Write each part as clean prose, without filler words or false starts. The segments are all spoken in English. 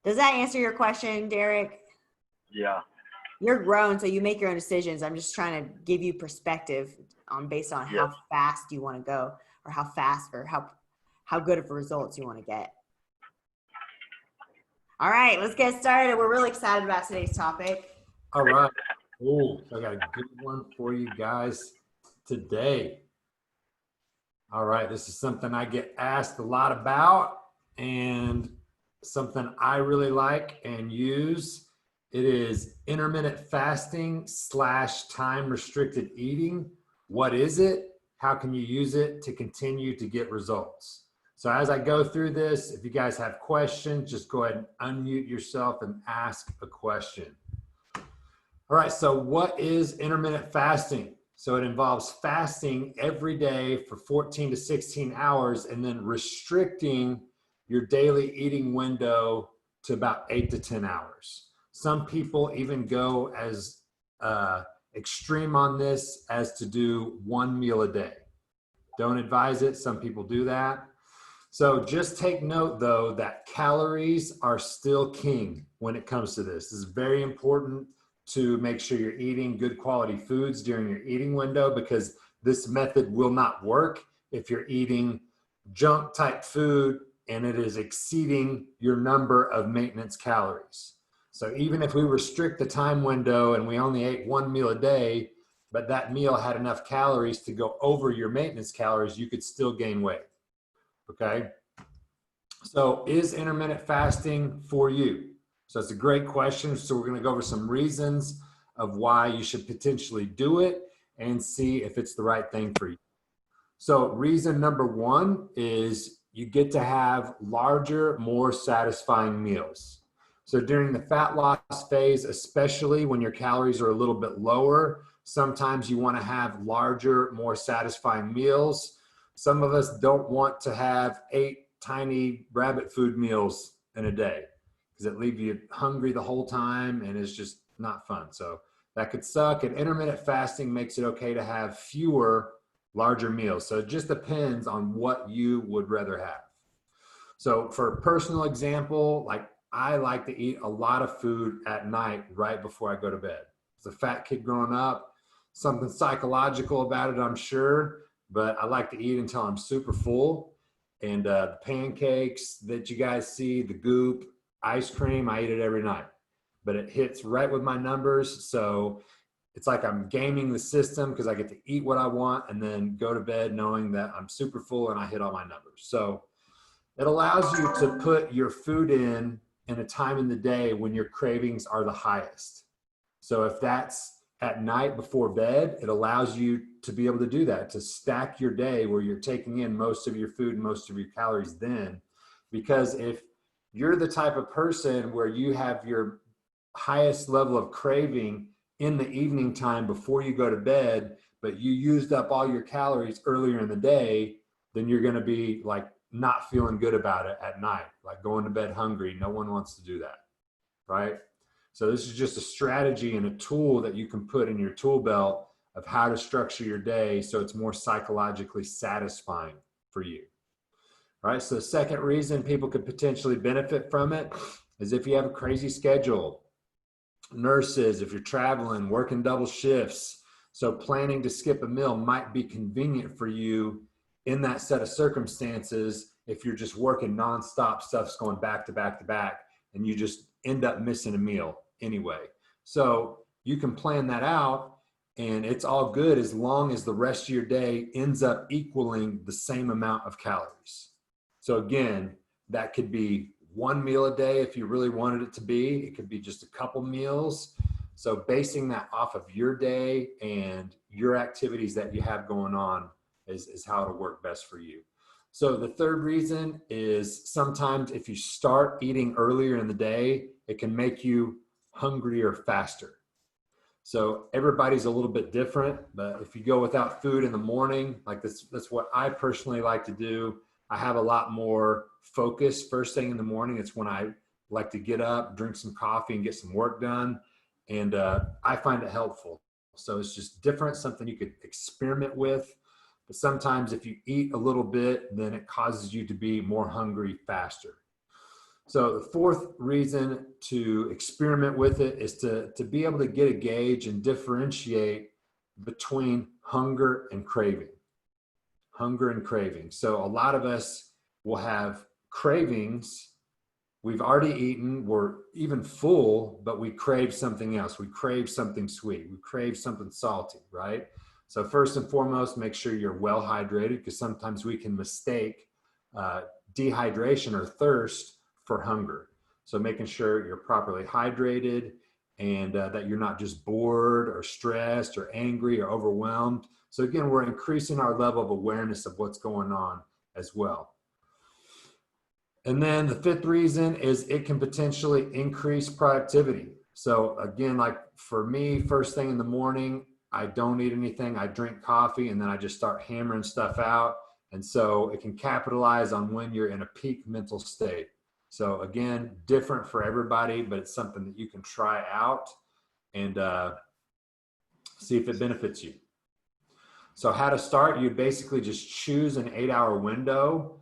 Does that answer your question, Derek? Yeah. You're grown, so you make your own decisions. I'm just trying to give you perspective on based on Yes. how fast you want to go, or how fast, or how good of results you want to get. All right, let's get started. We're really excited about today's topic. All right. Oh, I got a good one for you guys today. All right, this is something I get asked a lot about and something I really like and use. It is intermittent fasting / time restricted eating. What is it? How can you use it to continue to get results? So as I go through this, if you guys have questions, just go ahead and unmute yourself and ask a question. All right, so what is intermittent fasting? So it involves fasting every day for 14 to 16 hours and then restricting your daily eating window to about 8 to 10 hours. Some people even go as extreme on this as to do 1 meal a day. Don't advise it. Some people do that. So just take note, though, that calories are still king when it comes to this. This is very important to make sure you're eating good quality foods during your eating window, because this method will not work if you're eating junk type food and it is exceeding your number of maintenance calories. So even if we restrict the time window and we only ate 1 meal a day, but that meal had enough calories to go over your maintenance calories, you could still gain weight. Okay. So is intermittent fasting for you? So it's a great question. So we're going to go over some reasons of why you should potentially do it and see if it's the right thing for you. So reason number one is you get to have larger, more satisfying meals. So during the fat loss phase, especially when your calories are a little bit lower, sometimes you want to have larger, more satisfying meals. Some of us don't want to have 8 tiny rabbit food meals in a day because it leaves you hungry the whole time and it's just not fun. So that could suck. And intermittent fasting makes it okay to have fewer, larger meals. So it just depends on what you would rather have. So for a personal example, like I like to eat a lot of food at night right before I go to bed. As a fat kid growing up, something psychological about it, I'm sure, but I like to eat until I'm super full. And the pancakes that you guys see, the goop, ice cream, I eat it every night. But it hits right with my numbers. So it's like I'm gaming the system because I get to eat what I want and then go to bed knowing that I'm super full and I hit all my numbers. So it allows you to put your food in a time in the day when your cravings are the highest. So if that's at night before bed, it allows you to be able to do that, to stack your day where you're taking in most of your food and most of your calories then. Because if you're the type of person where you have your highest level of craving in the evening time before you go to bed, but you used up all your calories earlier in the day, then you're going to be like not feeling good about it at night, like going to bed hungry. No one wants to do that, right? So this is just a strategy and a tool that you can put in your tool belt of how to structure your day so it's more psychologically satisfying for you. All right, so the second reason people could potentially benefit from it is if you have a crazy schedule. Nurses, if you're traveling, working double shifts, so planning to skip a meal might be convenient for you in that set of circumstances. If you're just working nonstop, stuff's going back to back to back, and you just end up missing a meal anyway. So you can plan that out and it's all good as long as the rest of your day ends up equaling the same amount of calories. So again, that could be 1 meal a day if you really wanted it to be. It could be just a couple meals. So basing that off of your day and your activities that you have going on is how it'll work best for you. So the third reason is sometimes if you start eating earlier in the day, it can make you hungrier faster. So everybody's a little bit different, but if you go without food in the morning, like that's what I personally like to do. I have a lot more focus first thing in the morning. It's when I like to get up, drink some coffee and get some work done. And I find it helpful. So it's just different, something you could experiment with. But sometimes if you eat a little bit, then it causes you to be more hungry faster. So the fourth reason to experiment with it is to be able to get a gauge and differentiate between hunger and craving. Hunger and craving. So a lot of us will have cravings. We've already eaten, we're even full, but we crave something else. We crave something sweet. We crave something salty, right? So first and foremost, make sure you're well hydrated, because sometimes we can mistake dehydration or thirst for hunger. So making sure you're properly hydrated, and that you're not just bored or stressed or angry or overwhelmed. So again, we're increasing our level of awareness of what's going on as well. And then the fifth reason is it can potentially increase productivity. So again, like for me, first thing in the morning, I don't eat anything. I drink coffee, and then I just start hammering stuff out. And so it can capitalize on when you're in a peak mental state. So again, different for everybody, but it's something that you can try out and see if it benefits you. So how to start, you basically just choose an 8-hour window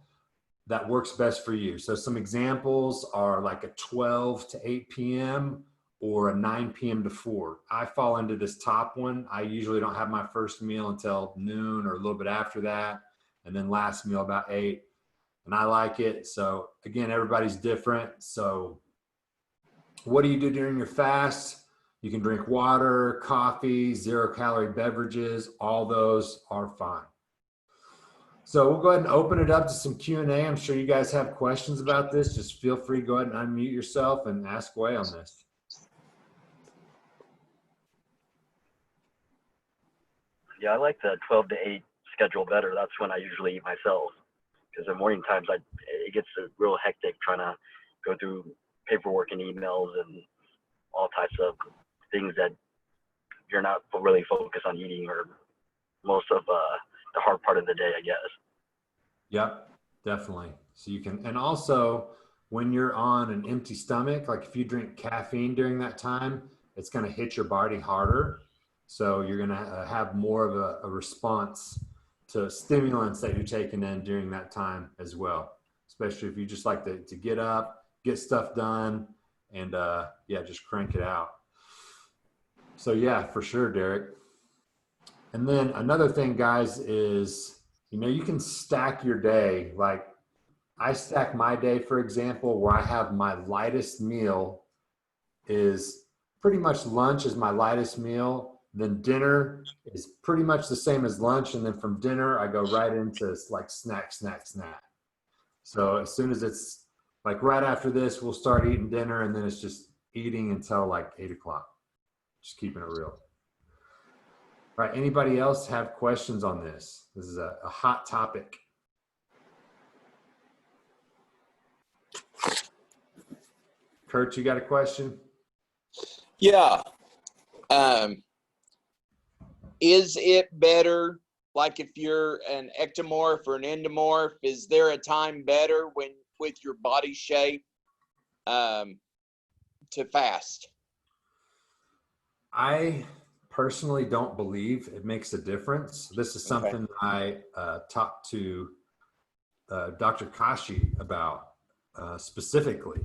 that works best for you. So some examples are like a 12 to 8 p.m. or a 9 p.m. to 4. I fall into this top one. I usually don't have my first meal until noon or a little bit after that, and then last meal about 8. And I like it. So again, everybody's different. So what do you do during your fast? You can drink water, coffee, 0-calorie beverages. All those are fine. So we'll go ahead and open it up to some Q&A. I'm sure you guys have questions about this. Just feel free to go ahead and unmute yourself and ask away on this. Yeah, I like the 12 to 8 schedule better. That's when I usually eat myself, because in morning times it gets real hectic trying to go through paperwork and emails and all types of things that you're not really focused on eating, or most of the hard part of the day, I guess. Yep, definitely. So you can, and also when you're on an empty stomach, like if you drink caffeine during that time, it's going to hit your body harder. So you're going to have more of a response to stimulants that you're taking in during that time as well, especially if you just like to get up, get stuff done, and yeah, just crank it out. So yeah, for sure, Derek. And then another thing, guys, is, you can stack your day. Like I stack my day, for example, where I have my lightest meal is pretty much lunch is my lightest meal. Then dinner is pretty much the same as lunch. And then from dinner, I go right into like snack. So as soon as it's like right after this, we'll start eating dinner, and then it's just eating until like 8 o'clock. Just keeping it real. All right, anybody else have questions on this? This is a hot topic. Kurt, you got a question? Yeah. Is it better, like if you're an ectomorph or an endomorph, is there a time better when with your body shape to fast? I personally don't believe it makes a difference. This is something I talked to Dr. Kashi about specifically.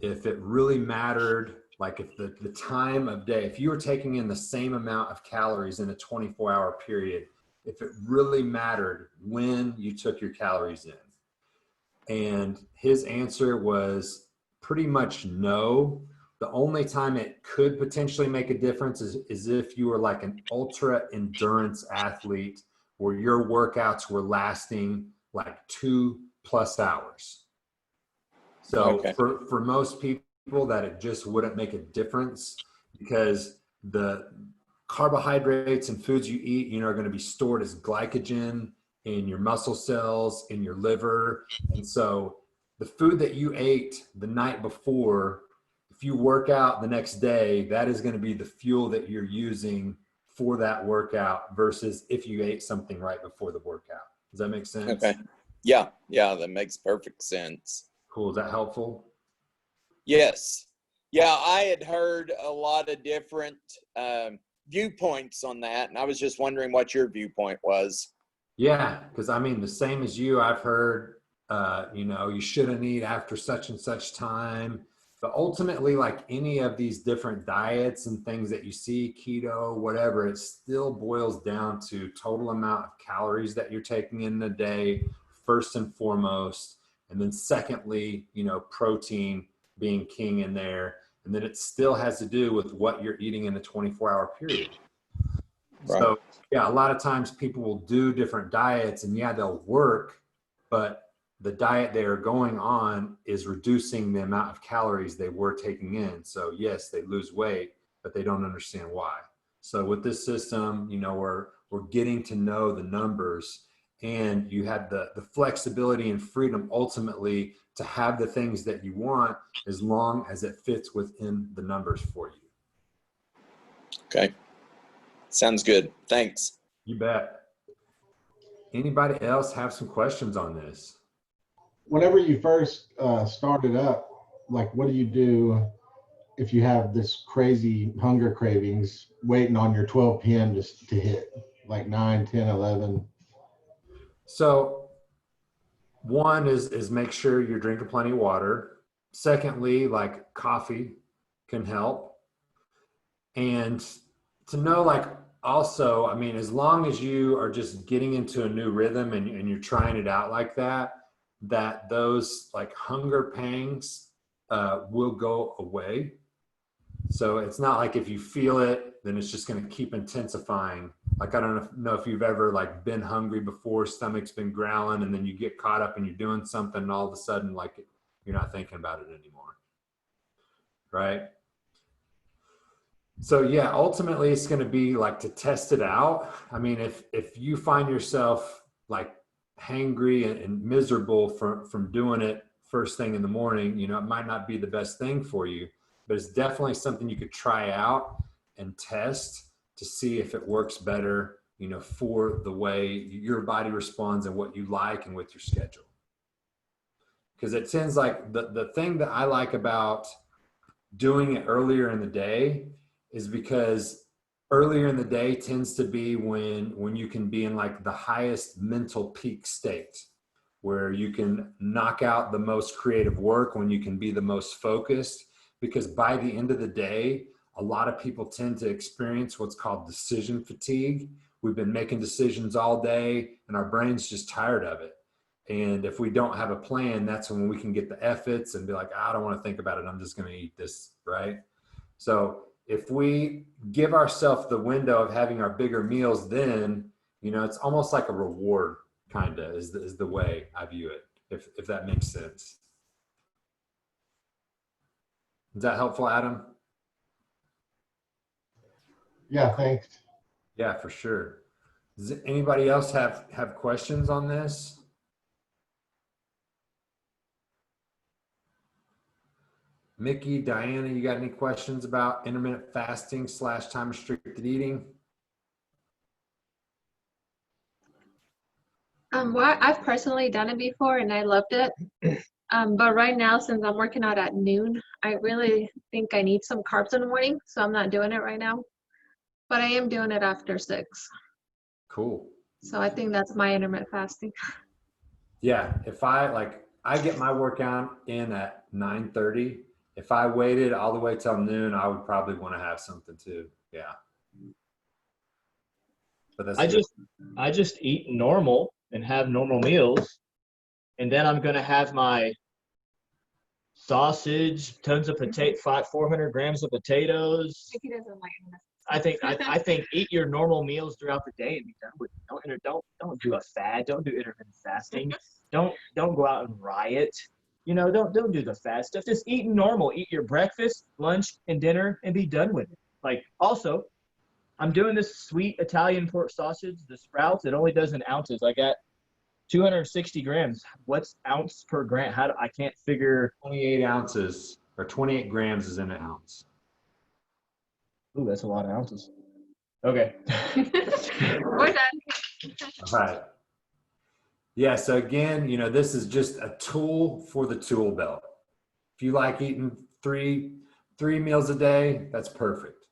If it really mattered, like if the time of day, if you were taking in the same amount of calories in a 24-hour period, if it really mattered when you took your calories in. And his answer was pretty much no. The only time it could potentially make a difference is if you were like an ultra endurance athlete where your workouts were lasting like 2+ hours. So for most people, that it just wouldn't make a difference, because the carbohydrates and foods you eat, are going to be stored as glycogen in your muscle cells, in your liver. And so the food that you ate the night before, if you work out the next day, that is going to be the fuel that you're using for that workout versus if you ate something right before the workout. Does that make sense? Okay. Yeah, that makes perfect sense. Cool. Is that helpful? Yes. Yeah, I had heard a lot of different viewpoints on that, and I was just wondering what your viewpoint was. Yeah, because I mean, the same as you, I've heard you know, you shouldn't eat after such and such time. But ultimately, like any of these different diets and things that you see, keto, whatever, it still boils down to total amount of calories that you're taking in a day, first and foremost. And then secondly, you know, protein being king in there. And then it still has to do with what you're eating in a 24-hour period. Right. So yeah, a lot of times people will do different diets and yeah, they'll work, but the diet they are going on is reducing the amount of calories they were taking in. So yes, they lose weight, but they don't understand why. So with this system, you know, we're getting to know the numbers, and you have the flexibility and freedom ultimately to have the things that you want as long as it fits within the numbers for you. Okay. Sounds good. Thanks. You bet. Anybody else have some questions on this? Whenever you first started up, like what do you do if you have this crazy hunger cravings waiting on your 12 p.m. to hit, like 9, 10, 11? So one is make sure you're drinking plenty of water. Secondly, like coffee can help. And to know, like, also, I mean, as long as you are just getting into a new rhythm and you're trying it out like that, that those like hunger pangs will go away. So it's not like if you feel it, then it's just going to keep intensifying. Like, I don't know if you've ever like been hungry before, stomach's been growling, and then you get caught up and you're doing something and all of a sudden, like, you're not thinking about it anymore. Right? So yeah, ultimately it's going to be like to test it out. I mean, if you find yourself like hangry and miserable from doing it first thing in the morning, you know, it might not be the best thing for you, but it's definitely something you could try out and test to see if it works better, you know, for the way your body responds and what you like and with your schedule. Because it seems like the thing that I like about doing it earlier in the day is because earlier in the day tends to be when you can be in like the highest mental peak state, where you can knock out the most creative work, when you can be the most focused. Because by the end of the day, a lot of people tend to experience what's called decision fatigue. We've been making decisions all day and our brain's just tired of it. And if we don't have a plan, that's when we can get the efforts and be like, I don't want to think about it, I'm just going to eat this, right? So if we give ourselves the window of having our bigger meals, then, you know, it's almost like a reward, kind of, is the way I view it, if that makes sense. Is that helpful, Adam? Yeah, thanks. Yeah, for sure. Does anybody else have questions on this? Mickey, Diana, you got any questions about intermittent fasting / time restricted eating? Well, I've personally done it before and I loved it. But right now, since I'm working out at noon, I really think I need some carbs in the morning, so I'm not doing it right now. But I am doing it after 6. Cool. So I think that's my intermittent fasting. Yeah, if I get my workout in at 9:30. If I waited all the way till noon, I would probably want to have something too. Yeah. But that's good. I just eat normal and have normal meals, and then I'm gonna have my sausage, tons of potato, 400 grams of potatoes. He doesn't like I think eat your normal meals throughout the day and be done with it. Don't do a fad. Don't do intermittent fasting. Don't go out and riot. You know, don't do the fad stuff. Just eat normal. Eat your breakfast, lunch, and dinner, and be done with it. Like, also, I'm doing this sweet Italian pork sausage, the Sprouts. It only does in ounces. I got 260 grams. What's ounce per gram? I can't figure. 28 ounces or 28 grams is in an ounce. Ooh, that's a lot of ounces. Okay. We're done. All right. Yeah, so again, you know, this is just a tool for the tool belt. If you like eating three meals a day, that's perfect.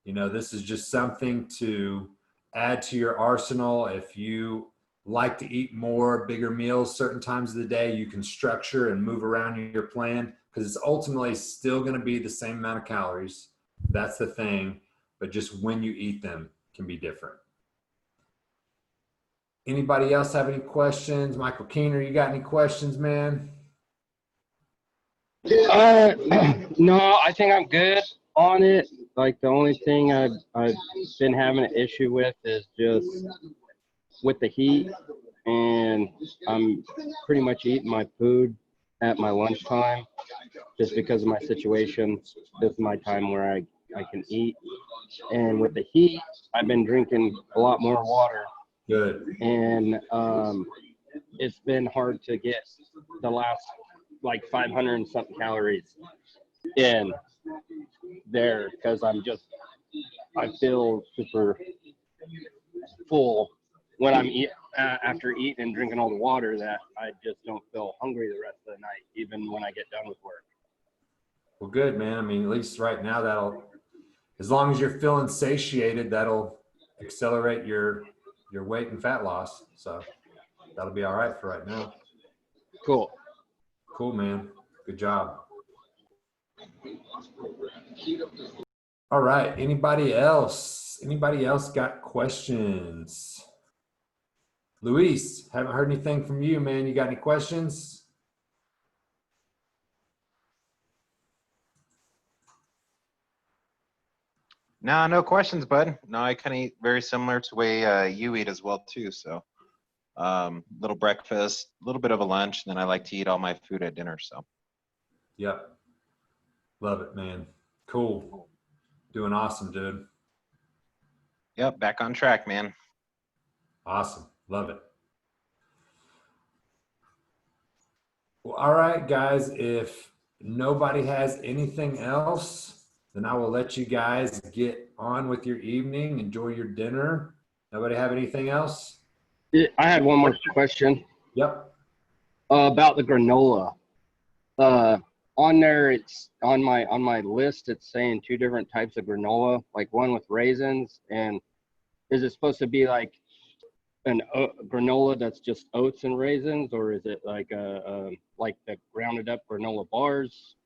You know, this is just something to add to your arsenal if you like to eat more, bigger meals certain times of the day, you can structure and move around your plan because it's ultimately still going to be the same amount of calories. That's the thing, but just when you eat them can be different. Anybody else have any questions? Michael Keener, you got any questions, man? No, I think I'm good on it. Like the only thing I've been having an issue with is just with the heat, and I'm pretty much eating my food at my lunchtime just because of my situation. This is my time where I can eat. And with the heat, I've been drinking a lot more water. Good. And it's been hard to get the last like 500 and something calories in there because I feel super full when I'm after eating and drinking all the water that I just don't feel hungry the rest of the night, even when I get done with work. Well, good, man. I mean, at least right now as long as you're feeling satiated, that'll accelerate your weight and fat loss. So that'll be all right for right now. Cool. Cool, man. Good job. All right. Anybody else? Anybody else got questions? Luis, haven't heard anything from you, man. You got any questions? No, no questions, bud. No, I kind of eat very similar to the way you eat as well too. So, little breakfast, a little bit of a lunch, and then I like to eat all my food at dinner. So, Yep. Love it, man. Cool. Doing awesome, dude. yep, back on track, man. Awesome. Love it. Well, all right, guys. If nobody has anything else, then I will let you guys get on with your evening. Enjoy your dinner. Nobody have anything else? I had one more question Yep. about the granola. On there, it's on my list. It's saying 2 different types of granola, like one with raisins. And is it supposed to be like an granola that's just oats and raisins, or is it like like the grounded up granola bars?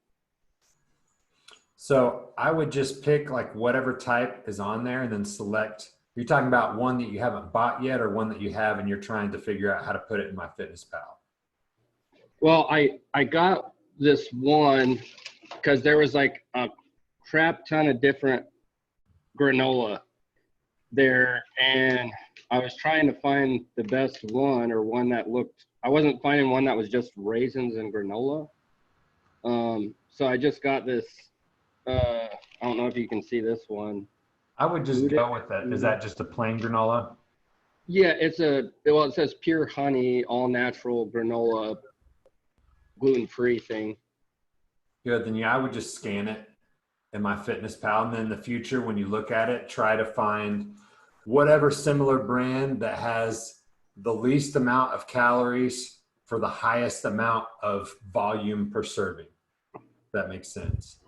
So I would just pick like whatever type is on there and then select. You're talking about one that you haven't bought yet or one that you have and you're trying to figure out how to put it in MyFitnessPal? Well, I got this one because there was like a crap ton of different granola there, and I was trying to find the best one or one that looked. I wasn't finding one that was just raisins and granola. So I just got this. I don't know if you can see this one. I would just go with that. Is that just a plain granola? Yeah, it says pure honey, all natural granola, gluten-free thing. Good. Then yeah, I would just scan it in MyFitnessPal. And then in the future, when you look at it, try to find whatever similar brand that has the least amount of calories for the highest amount of volume per serving. If that makes sense.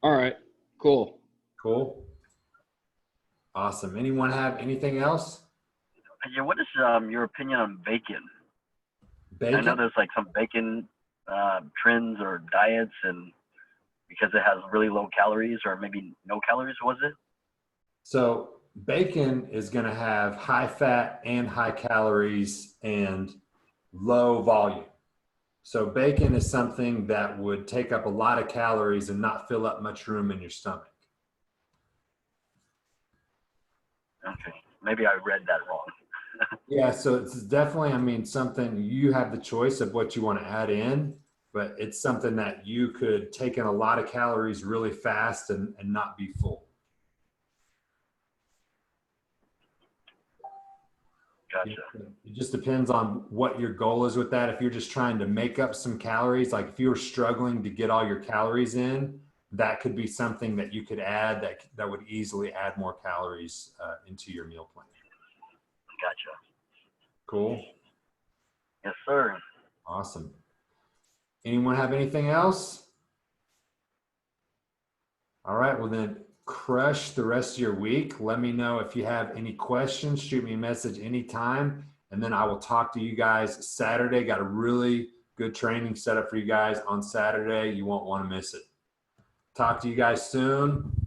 All right, cool. Cool. Awesome. Anyone have anything else? Yeah, what is your opinion on bacon? Bacon? I know there's like some bacon trends or diets, and because it has really low calories or maybe no calories, was it? So bacon is going to have high fat and high calories and low volume. So bacon is something that would take up a lot of calories and not fill up much room in your stomach. Okay, maybe I read that wrong. Yeah, so it's definitely, I mean, something you have the choice of what you want to add in, but it's something that you could take in a lot of calories really fast and not be full. Gotcha. It just depends on what your goal is with that. If you're just trying to make up some calories, like if you're struggling to get all your calories in, that could be something that you could add that would easily add more calories into your meal plan. Gotcha. Cool. Yes, sir. Awesome. Anyone have anything else? All right, well then crush the rest of your week. Let me know if you have any questions. Shoot me a message anytime, And then I will talk to you guys Saturday. Got a really good training set up for you guys on Saturday. You won't want to miss it. Talk to you guys soon.